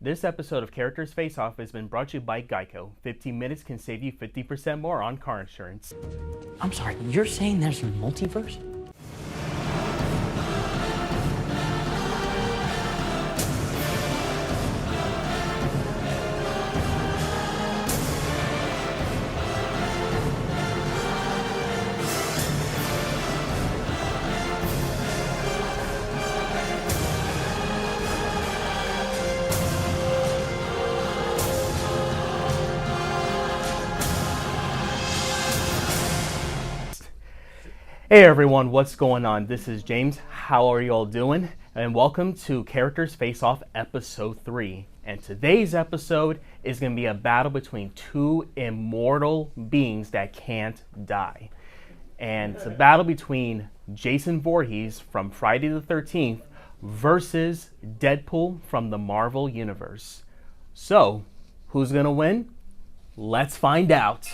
This episode of Characters Face Off has been brought to you by Geico. 15 minutes can save you 50% more on car insurance. I'm sorry, you're saying there's a multiverse? Hey everyone, what's going on? This is James. How are you all doing? And welcome to Characters Face Off Episode 3. And today's episode is going to be a battle between two immortal beings that can't die. And it's a battle between Jason Voorhees from Friday the 13th versus Deadpool from the Marvel Universe. So, who's going to win? Let's find out.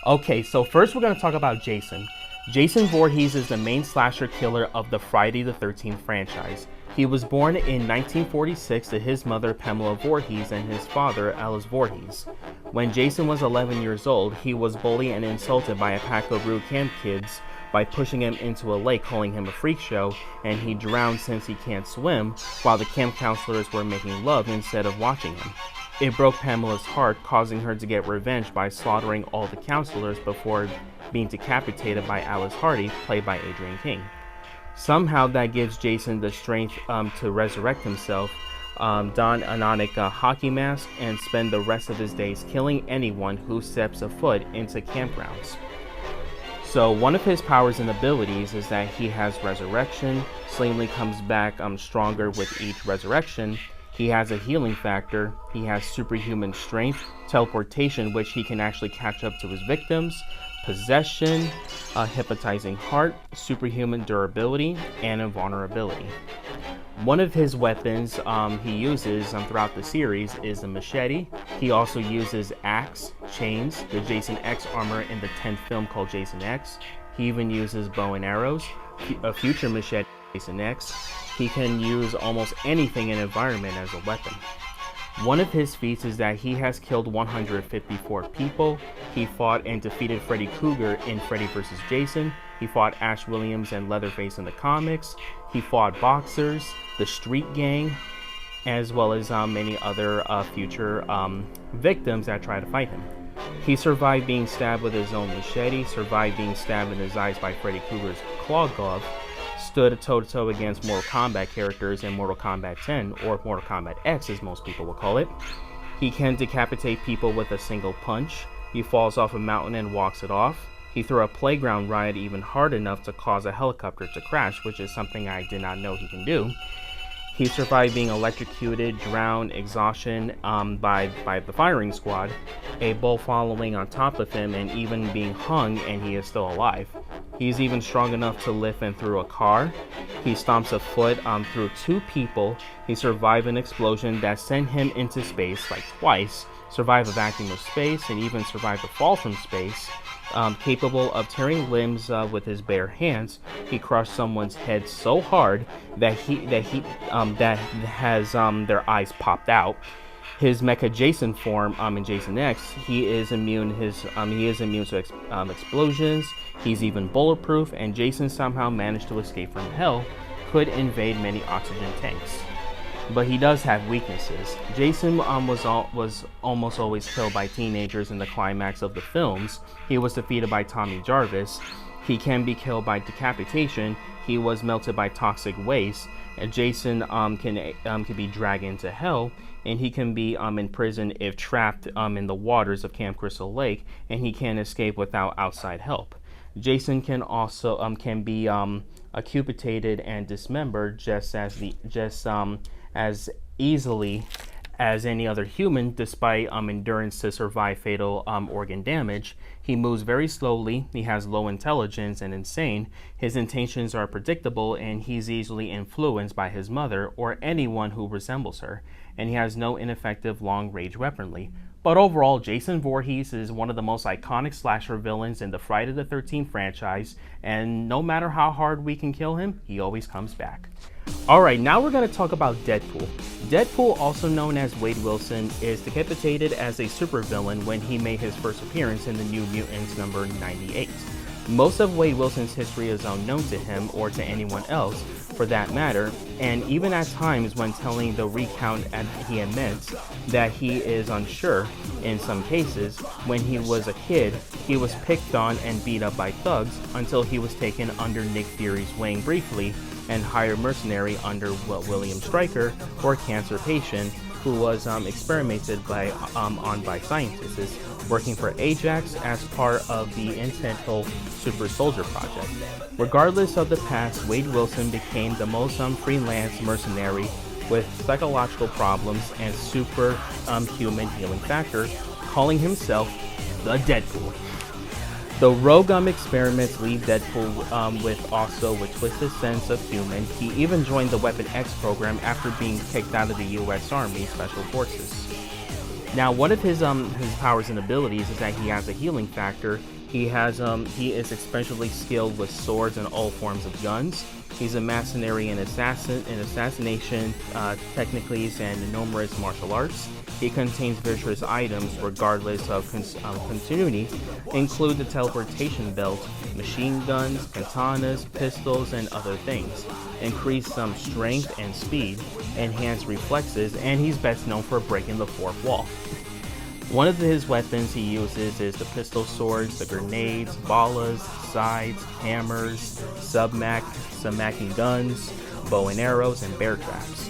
Okay, so first we're going to talk about Jason. Jason Voorhees is the main slasher killer of the Friday the 13th franchise. He was born in 1946 to his mother Pamela Voorhees and his father Alice Voorhees. When Jason was 11 years old, he was bullied and insulted by a pack of rude camp kids by pushing him into a lake, calling him a freak show, and he drowned since he can't swim, while the camp counselors were making love instead of watching him. It broke Pamela's heart, causing her to get revenge by slaughtering all the counselors before being decapitated by Alice Hardy, played by Adrienne King. Somehow that gives Jason the strength to resurrect himself, don an iconic hockey mask, and spend the rest of his days killing anyone who steps a foot into campgrounds. So one of his powers and abilities is that he has resurrection, seemingly comes back stronger with each resurrection. He has a healing factor, he has superhuman strength, teleportation, which he can actually catch up to his victims, possession, a hypnotizing heart, superhuman durability, and invulnerability. One of his weapons he uses throughout the series is a machete. He also uses axe, chains, the Jason X armor in the 10th film called Jason X. He even uses bow and arrows, a future machete, Jason X. He can use almost anything in an environment as a weapon. One of his feats is that he has killed 154 people. He fought and defeated Freddy Krueger in Freddy vs. Jason. He fought Ash Williams and Leatherface in the comics. He fought boxers, the Street Gang, as well as many other future victims that try to fight him. He survived being stabbed with his own machete, survived being stabbed in his eyes by Freddy Krueger's claw glove, stood toe-to-toe against Mortal Kombat characters in Mortal Kombat 10, or Mortal Kombat X as most people will call it. He can decapitate people with a single punch. He falls off a mountain and walks it off. He threw a playground ride even hard enough to cause a helicopter to crash, which is something I did not know he can do. He survived being electrocuted, drowned, exhaustion by the firing squad, a bull following on top of him, and even being hung, and he is still alive. He's even strong enough to lift and through a car. He stomps a foot through two people. He survived an explosion that sent him into space like twice, survived a vacuum of space, and even survived a fall from space. Capable of tearing limbs with his bare hands. He crushed someone's head so hard that has their eyes popped out. His Mecha Jason form in Jason X, he is immune to explosions. He's even bulletproof, and Jason somehow managed to escape from hell, could invade many oxygen tanks. But he does have weaknesses. Jason was almost always killed by teenagers in the climax of the films. He was defeated by Tommy Jarvis. He can be killed by decapitation. He was melted by toxic waste. And Jason can be dragged into hell, and he can be in prison if trapped in the waters of Camp Crystal Lake, and he can't escape without outside help. Jason can also be amputated and dismembered just as easily as any other human, despite endurance to survive fatal organ damage. He moves very slowly, he has low intelligence and insane, his intentions are predictable, and he's easily influenced by his mother or anyone who resembles her, and he has no ineffective long-range weaponry. But overall, Jason Voorhees is one of the most iconic slasher villains in the Friday the 13th franchise, and no matter how hard we can kill him, he always comes back. Alright, now we're going to talk about Deadpool. Deadpool, also known as Wade Wilson, is decapitated as a supervillain when he made his first appearance in the New Mutants number 98. Most of Wade Wilson's history is unknown to him or to anyone else for that matter, and even at times when telling the recount he admits that he is unsure. In some cases, when he was a kid, he was picked on and beat up by thugs until he was taken under Nick Fury's wing briefly and hired mercenary under William Stryker, or a cancer patient who was experimented on by scientists working for Ajax as part of the Intentional Super Soldier Project. Regardless of the past, Wade Wilson became the most freelance mercenary with psychological problems and superhuman healing factor, calling himself the Deadpool. The rogue experiments leave Deadpool with twisted sense of human. He even joined the Weapon X program after being kicked out of the U.S. Army Special Forces. Now, one of his powers and abilities is that he has a healing factor. He is especially skilled with swords and all forms of guns. He's a mercenary in assassination techniques and numerous martial arts. He contains virtuous items regardless of continuity, include the teleportation belt, machine guns, katanas, pistols, and other things. Increase some strength and speed, enhanced reflexes, and he's best known for breaking the fourth wall. One of his weapons he uses is the pistol swords, the grenades, balas, sides, hammers, submachine guns, bow and arrows, and bear traps.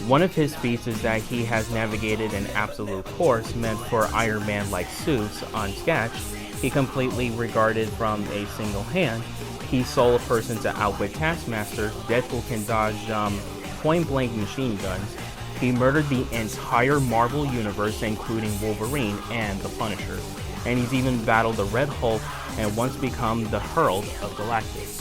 One of his feats is that he has navigated an absolute course meant for Iron Man-like suits unsketched. He completely regarded from a single hand. He sold a person to outwit Taskmaster. Deadpool can dodge point-blank machine guns. He murdered the entire Marvel Universe, including Wolverine and the Punisher. And he's even battled the Red Hulk and once become the Herald of Galactus.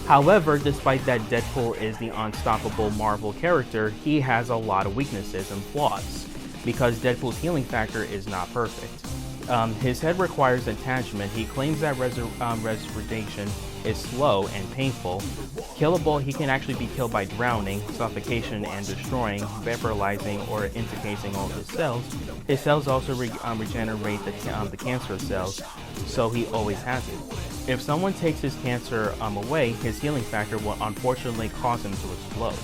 However, despite that Deadpool is the unstoppable Marvel character, he has a lot of weaknesses and flaws, because Deadpool's healing factor is not perfect. His head requires attachment. He claims that resurrection is slow and painful. Killable, he can actually be killed by drowning, suffocation, and destroying, vaporizing, or intoxicating all his cells. His cells also regenerate the cancer cells, so he always has it. If someone takes his cancer away, his healing factor will unfortunately cause him to explode.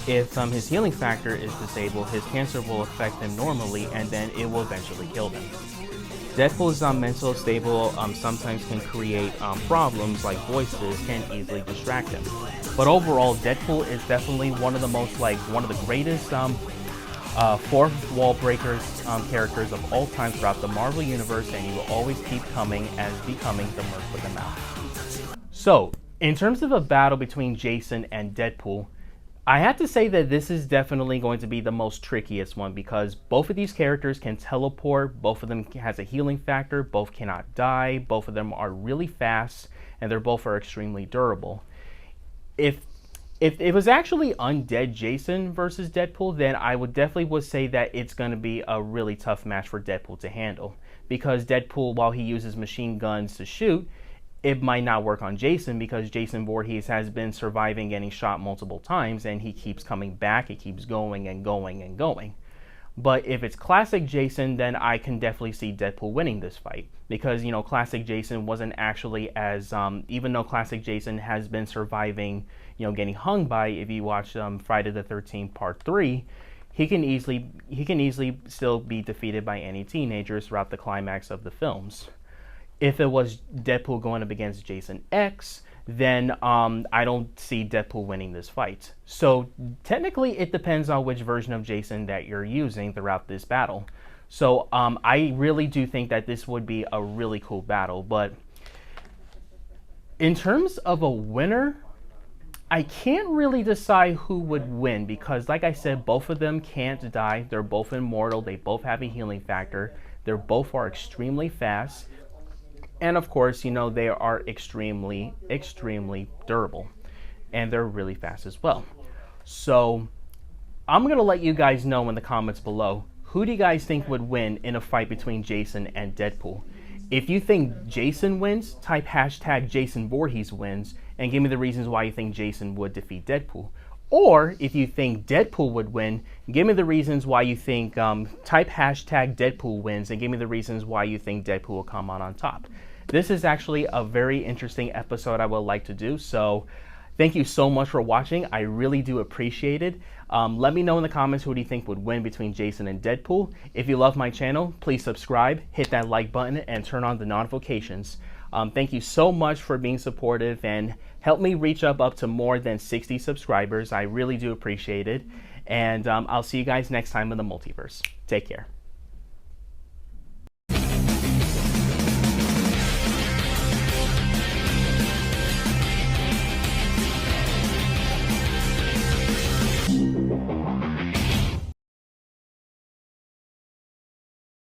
If his healing factor is disabled, his cancer will affect him normally, and then it will eventually kill him. Deadpool's mental stable sometimes can create problems like voices can easily distract him. But overall, Deadpool is definitely one of the greatest fourth wall breakers characters of all time throughout the Marvel Universe, and he will always keep coming as becoming the merc with the mouth. So, in terms of a battle between Jason and Deadpool, I have to say that this is definitely going to be the most trickiest one, because both of these characters can teleport, both of them has a healing factor, both cannot die, both of them are really fast, and they're both are extremely durable. If it was actually Undead Jason versus Deadpool, then I would say that it's going to be a really tough match for Deadpool to handle, because Deadpool, while he uses machine guns to shoot, it might not work on Jason, because Jason Voorhees has been surviving getting shot multiple times, and he keeps coming back, he keeps going and going and going. But if it's classic Jason, then I can definitely see Deadpool winning this fight, because, classic Jason wasn't actually as, even though classic Jason has been surviving, getting hung by, if you watch Friday the 13th Part 3, he can easily still be defeated by any teenagers throughout the climax of the films. If it was Deadpool going up against Jason X, then I don't see Deadpool winning this fight. So technically it depends on which version of Jason that you're using throughout this battle. So I really do think that this would be a really cool battle. But in terms of a winner, I can't really decide who would win, because like I said, both of them can't die. They're both immortal. They both have a healing factor. They both are extremely fast. And of course, they are extremely, extremely durable. And they're really fast as well. So I'm going to let you guys know in the comments below, who do you guys think would win in a fight between Jason and Deadpool? If you think Jason wins, type hashtag Jason Voorhees wins, and give me the reasons why you think Jason would defeat Deadpool. Or if you think Deadpool would win, give me the reasons why you think, type hashtag Deadpool wins and give me the reasons why you think Deadpool will come out on top. This is actually a very interesting episode I would like to do, so thank you so much for watching. I really do appreciate it. Let me know in the comments who do you think would win between Jason and Deadpool. If you love my channel, please subscribe, hit that like button, and turn on the notifications. Thank you so much for being supportive and help me reach up to more than 60 subscribers. I really do appreciate it. And I'll see you guys next time in the multiverse. Take care.